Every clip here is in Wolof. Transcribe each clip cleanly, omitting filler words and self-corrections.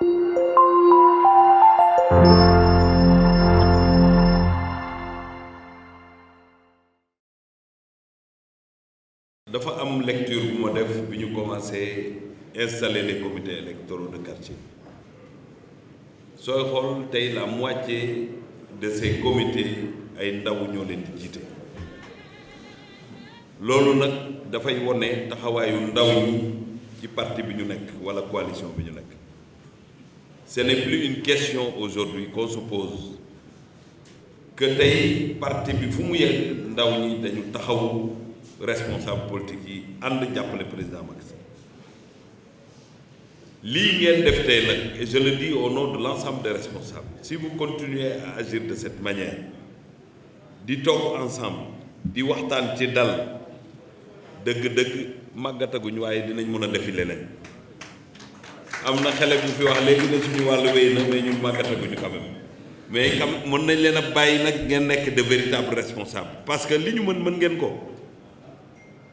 dafa am lecture bu ma def bi ñu commencé installer les comités électoraux de quartier sooy xool tey la moitié de ces comités ay ndaw ñoo leen di jiite loolu nag dafay wone taxawaayu ndaw ñi ci parti bi ñu nekk wala coalition bi ñu nekk. Ce n'est plus une question aujourd'hui qu'on se pose que tey parti bi fu mu yegg ndaw ñi dañu taxawu responsable politique yi ànd jàppale président Macky Sall lii ngeen def tey nag et je le dis au nom de l'ensemble des responsables si vous continuez à agir de cette manière di toog ensemble di waxtaan ci dal dëgg-dëgg màggataguñu waaye dinañ mën a defi leneen am na xale bu fi wax léegi ne suñu wàllu wéy na mais ñun màggataguñu quand même mais kam mën nañ leen a bàyyi nag ngeen nekk de véritables responsables parce que li ñu mën ngeen ko.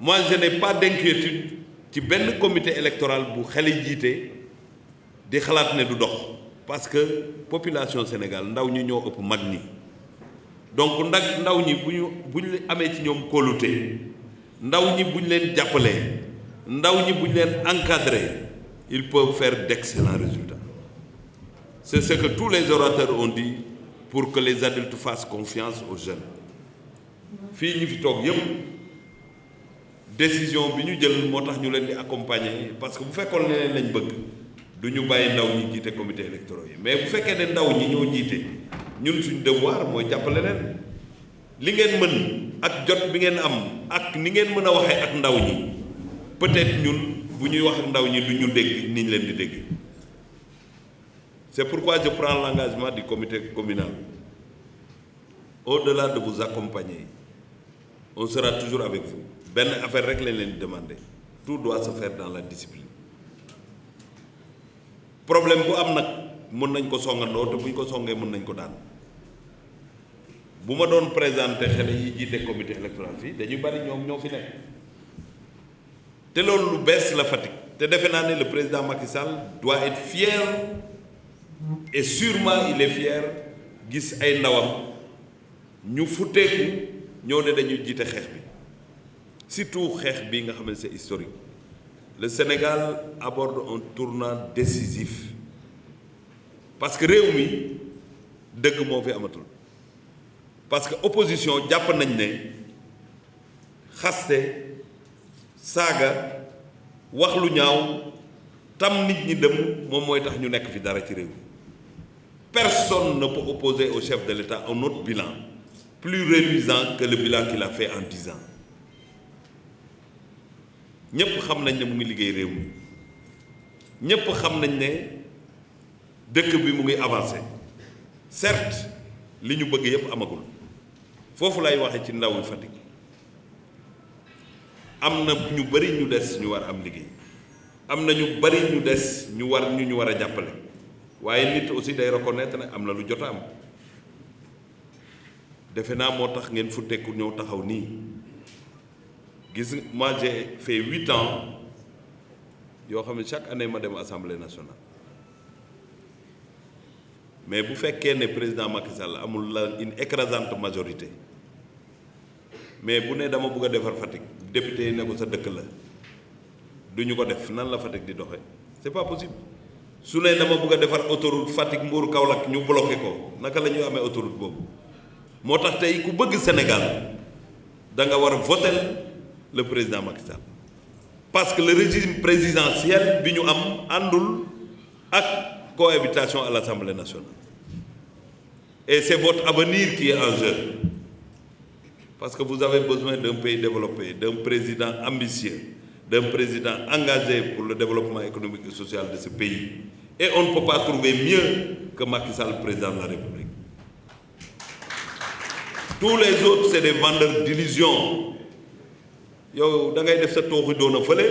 Moi, je n'ai pas d'inquiétude ci benn comité électoral bu xale jiite di xalaat ne du dox parce que population Sénégal ndaw ñi ñoo ëpp mag ñi donc ndaw ñi bu ñu amee ci ñoom kóolute ndaw ñi bu ñu leen jàppalee ndaw ñi bu ñu leen encadrer ils peuvent faire d'excellents résultats. C'est ce que tous les orateurs ont dit pour que les adultes fassent confiance aux jeunes fii ñi fi toog yépp décision bi ñu jël moo tax ñu leen di accompagner parce que bu fekkoon ne lañ bëgg du ñu bàyyi ndaw ñi jiite comité électoral yi mais bu fekkee ne ndaw ñi ñoo jiite ñun suñu devoir mooy jàppale leen li ngeen mën ak jot bi ngeen am ak ni ngeen mën a waxee ak ndaw ñi peut-être ñun bu ñuy wax ak ndaw ñi du ñu dégg ni ñu leen di dégg. C'est pourquoi je prends l'engagement du comité communal au-delà de vous accompagner on sera toujours avec vous. benn affaire rek lañ leen di demander tout doit se faire dans la discipline problème bu am nag mën nañ ko songandoo te buñ ko songee mën nañ ko daan bu ma doon présenter xale yi jiite comité électoral fii dañuy bari ñoom ñoo fi nekk te loolu lu bees la Fatick te defe naa ne le président Macky Sall doit être fier et sûrement il est fier gis ay ndawam ñu futteeku ñoo ne dañuy jiite xeex bi. Surtout xeex bi nga xam ne c'est historique le Sénégal aborde un tournant décisif parce que réew mi dëgg moo fi amatul parce que opposition jàpp nañ ne xaste saaga wax lu ñaaw tam nit ñi dem moom mooy tax ñu nekk fi dara ci réew mi personne ne peut opposer au chef de l'État un autre bilan plus réluisant que le bilan qu'il a fait en 10 ans. ñëpp xam nañ ne mu ngi liggéey réew mi ñëpp xam nañ ne dëkk bi mu ngi avancé certes li ñu bëgg yëpp amagul foofu lay waxee ci ndawu Fatick am na ñu bari ñu des ñu war am liggéey am na ñu bari ñu des ñu war a jàppale waaye nit aussi day reconnaître ne am na lu jot a am defe naa moo tax ngeen futteeku ñëw taxaw nii. gis moi j'ai fait 8 ans yoo xam ne chaque année ma dem assemblée nationale mais bu fekkee ne président Macky Sall amul la une écrasante majorité mais bu ne dama bëgg a defar Fatick député yi ne ko sa dëkk la du ñu ko def nan la Fatick di doxee c'est pas possible su ne dama bëgg a defar autoroute Fatick Mbour Kaolack ñu bloqué ko naka la ñuy amee autoroute boobu moo tax tey ku bëgg Sénégal da nga war a voter le président Macky Sall parce que le régime présidentiel bi ñu am àndul ak cohabitation à l'Assemblée nationale et c'est votre avenir qui est en jeu parce que vous avez besoin d'un pays développé d'un président ambitieux d'un président engagé pour le développement économique et social de ce pays et on ne peut pas trouver mieux que Macky Sall président de la République. Tous les autres c'est des vendeurs d'illusions. yow da ngay def sa tooxi doona fële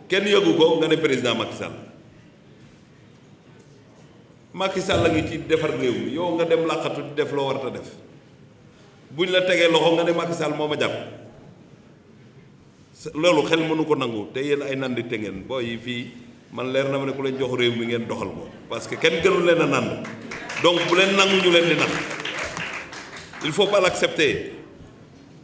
kenn yëgu ko nga ne président Macky Sall la ngi ci defar réew mi yow nga dem làqatu di def loo war a def buñ la tegee loxo nga ne Macky Sall moo ma jàpp loolu xel mënu ko nangu te yéen ay nandi te ngeen booy yi fii man leer na ma ne ku leen jox réew mi ngeen doxal ko parce que kenn gënu leen a nand donc bu leen nangu ñu leen di nax il faut pas l'accepter.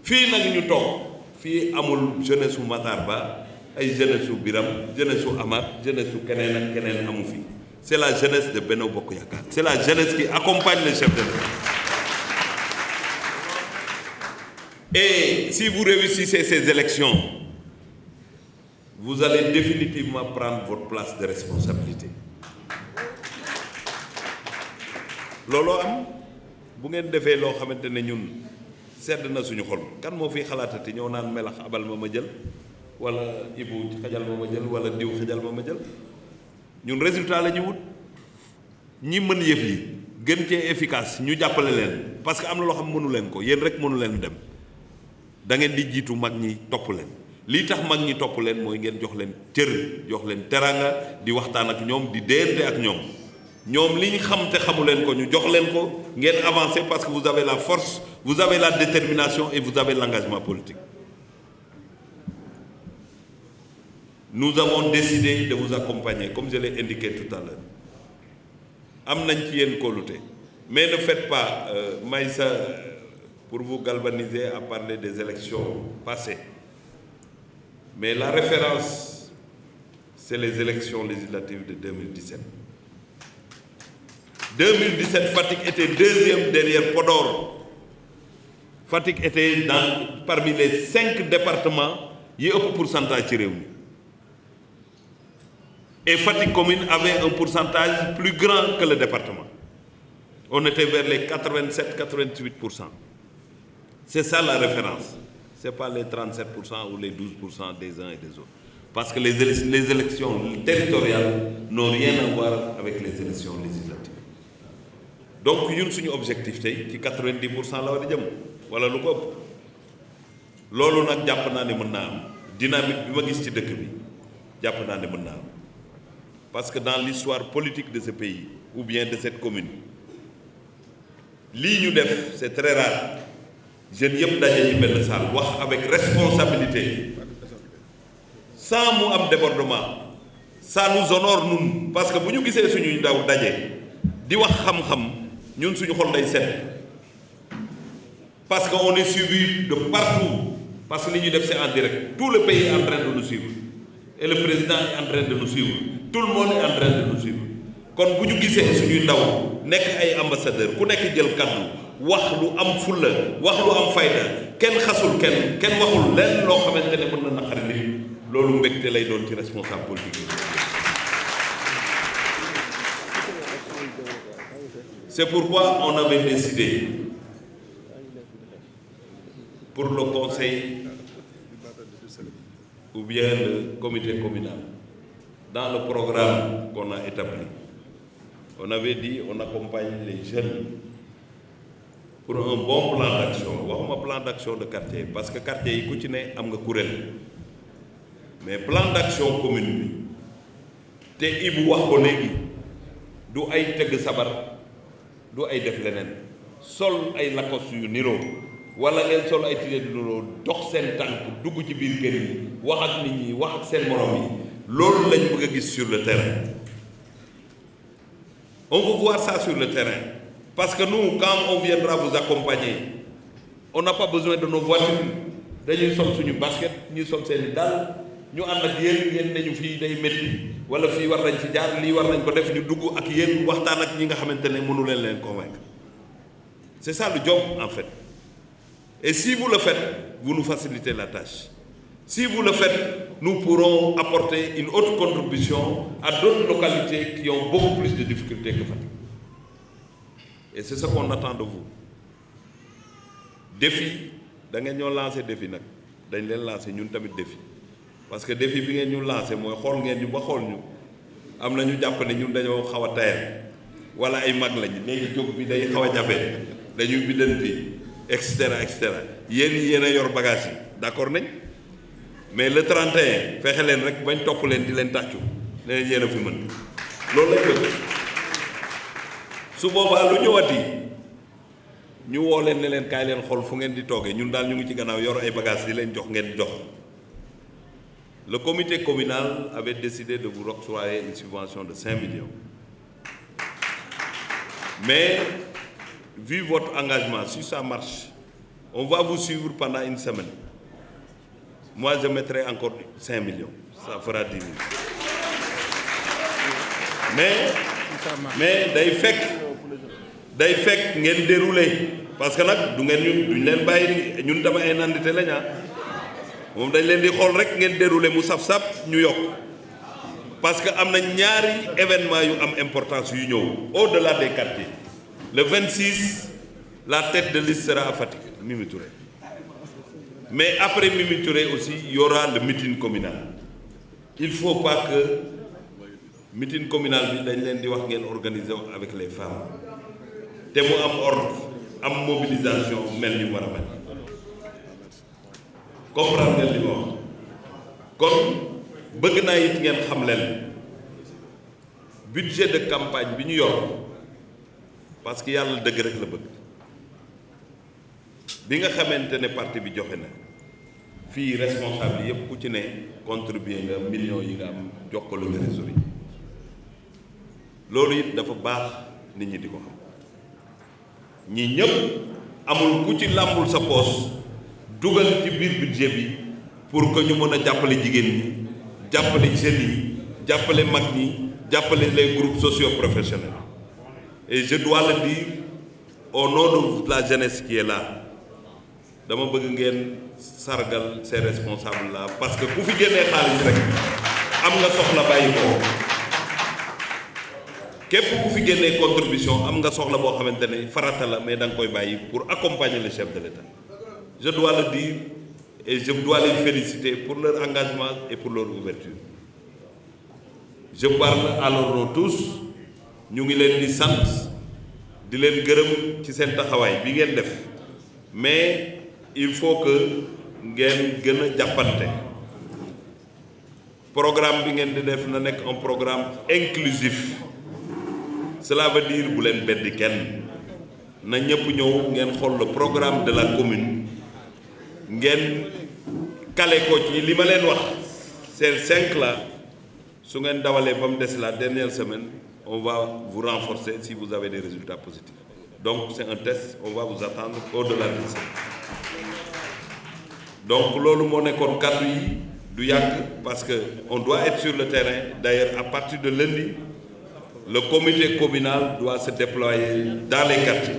fii nag ñu toog fii amul jeunesse su Matar Ba ay jeunesse su Biram jeunesse su Amath jeunesse su keneen ak keneen amu fi c'est la jeunesse de Benno Bokk Yaakaar c'est la jeunesse qui accompagne le chef de l'État. Et si vous réussissez ces élections, vous allez définitivement prendre votre place de responsabilité. looloo am bu ngeen defee loo xamante ne ñun sedd na suñu xol kan moo fi xalaatati ñëw naan melax abal ma jël wala Ibou xajal ma jël wala diw xajal ma jël ñun résultat la ñu wut ñi mën yëf yi gën cee efficace ñu jàppale leen parce que am na loo xam mënu leen ko yéen rek mënu leen dem da ngeen di jiitu mag ñi topp leen lii tax mag ñi topp leen mooy ngeen jox leen cër jox leen teranga di waxtaan ak ñoom di déente ak ñoom ñoom li ñu xam te xamu leen ko ñu jox leen ko ngeen avancer parce que vous avez la force vous avez la détermination et vous avez l'engagement politique. Nous avons décidé de vous accompagner comme je l'ai indiqué tout à l'heure am nañ ci yéen kóolute mais ne faites pas Maïssa pour vous galvaniser à parler des élections passées mais la référence c'est les élections législatives de 2017. 2017 Fatick était deuxième derrière Podor Fatick était parmi les 5 départements yi ëpp pourcentage ci réew mi et Fatick commune avait un pourcentage plus grand que le département on était vers les 87-88%. C'est ça la référence c'est pas les 37% ou les 12% des uns et des autres parce que les élections territoriales n'ont rien à voir avec les élections législatives. Donc ñun suñu objectif tey ci 90% la war a jëm wala lu ko ëpp loolu nag jàpp naa ne mën naa am dynamique bi ma gis ci dëkk bi jàpp naa ne mën naa am parce que dans l'histoire politique de ce pays ou bien de cette commune lii ñu def c'est très rare jeunes yëpp daje ci benn salle wax avec responsabilité sans mu am débordement ça nous honore ñun parce que bu ñu gisee suñuy ndaw daje di wax xam-xam ñun suñu xol day set parce que on est suivi de partout parce que li ñuy def c'est en direct tout le pays est en train de nous suivre et le président est en train de nous suivre tout le monde est en train de nous suivre kon bu ñu gisee suñuy ndaw nekk ay ambassadeur ku nekk jël kaddu wax lu am fulla wax lu am fayda kenn xasul kenn waxul lenn loo xamante ne mën na naqari nit loolu mbégte lay doon ci responsable politique. C'est pourquoi on avait décidé pour le conseil ou bien le comité communal, dans le programme qu'on a établi, on avait dit on accompagne les jeunes pour un bon plan d'action. Waxuma plan d'action de quartier parce que quartier yi ku ci ne am nga kuréel mais plan d'action commune bi te Ibou wax ko léegi du ay tëgg sabar du ay def leneen sol ay lakos yu niroo wala ngeen sol ay tile yu niroo dox seen tànk dugg ci biir kër yi wax ak nit ñi wax ak seen morom yi loolu lañ bëgg a gis sur le terrain. On veut voir ça sur le terrain parce que nous quand on viendra vous accompagner on n'a pas besoin de nos voitures dañuy sol suñu basket ñuy sol seeni dàll ñu ànd ak yéen nañu fii day métti wala fii war nañ fi jaar lii war nañ ko def ñu dugg ak yéen waxtaan ak ñi nga xamante ne mënu leen convaincre c'est ça le job en fait et si vous le faites vous nous facilitez la tâche si vous le faites nous pourrons apporter une autre contribution à d'autres localités qui ont beaucoup plus de difficultés que Fatick et c'est ce qu'on attend de vous défi da ngeen ñoo lancer défi nag dañ leen lancer ñun tamit défi parce que défi bi ngeen ñu lancé mooy xool ngeen ñu ba xool ñu am na ñu jàpp ne ñun dañoo xaw a tayal wala ay mag lañ léegi jóg bi day xaw a jafe dañuy biddanti et cetera yéen a yor bagage yi d'accord nañ mais le 31 fexe leen rek bañ topp leen di leen tàccu ne leen yéen a fi mën loolu lañ bëgg su boobaa lu ñëwati ñu woo leen ne leen kaay leen xool fu ngeen di toogee ñun daal ñu ngi ci gannaaw yor ay bagage di leen jox ngeen di dox Le comité communal avait décidé de vous octroyer une subvention de 5 millions. Mais, vu votre engagement, si ça marche, on va vous suivre pendant une semaine. Moi, je mettrai encore 5 millions. Ça fera 10 millions. Mais day fekk ngeen dérouler parce que nag du ngeen duñ leen bàyyi ñun dama ay nandite lañ moom dañ leen di xool rek ngeen dérouler mu saf-saf ñu yokk parce que am na ñaari événement yu am importance yu ñëw au-delà des quartiers. Le 26, la tête de liste sera à Fatick, Mimi Touré. Mais après Mimi Touré aussi, il y aura le meeting communal. Il ne faut pas que meeting communal bi dañ leen di wax ngeen organiser avec les femmes te mu am ordre am mobilisation mel ni mu war a mel comprendre ngeen li ma wax kon bëgg naa it ngeen xam leen budget de campagne bi ñu yor parce que yàlla dëgg rek la bëgg bi nga xamante ne parti bi joxe na fii responsable yëpp ku ci ne contribuer nga millions yi nga am jox ko le trésorier loolu it dafa baax nit ñi di ko xam ñi ñëpp amul ku ci làmbul sa poos dugal ci biir budget bi pour que ñu mën a jàppale jigéen ñi jàppale jeunes yi jàppale mag ñi jàppale les groupes socio-professionnels et je dois le dire au nom de la jeunesse qui est là dama bëgg ngeen sargal ces responsables là parce que ku fi génnee xaalis rek am nga soxla bàyyi ko képp ku fi génnee contribution am nga soxla boo xamante ne farata la mais da nga koy bàyyi pour accompagner le chef de l'État. Je dois le dire et je dois les féliciter pour leur engagement et pour leur ouverture. Je parle à leur nom tous ñu ngi leen di sant di leen gërëm ci seen taxawaay bi ngeen def mais il faut que ngeen gën a jàppante programme bi ngeen di def na nekk un programme inclusif. Cela veut dire bu leen beddi kenn na ñëpp ñëw ngeen xool le programme de la commune ngeen kale ko ci li ma leen wax ces 5 là su ngeen dawalee ba mu des la dernière semaine on va vous renforcer si vous avez des résultats positifs. Donc c'est un test, on va vous attendre au-delà de ça. Donc loolu moo nekkoon kàddu yi du yàgg parce que on doit être sur le terrain. D'ailleurs à partir de lundi le comité communal doit se déployer dans les quartiers,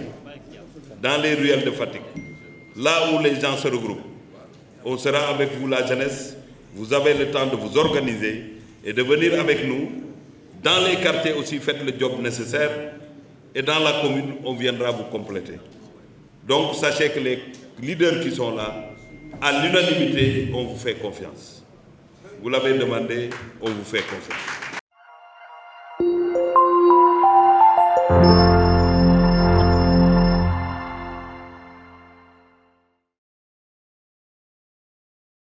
dans les ruelles de Fatick, là où les gens se regroupent. On sera avec vous la jeunesse, vous avez le temps de vous organiser et de venir avec nous. Dans les quartiers aussi, faites le job nécessaire et dans la commune, on viendra vous compléter. Donc sachez que les leaders qui sont là, à l'unanimité, on vous fait confiance. Vous l'avez demandé, on vous fait confiance.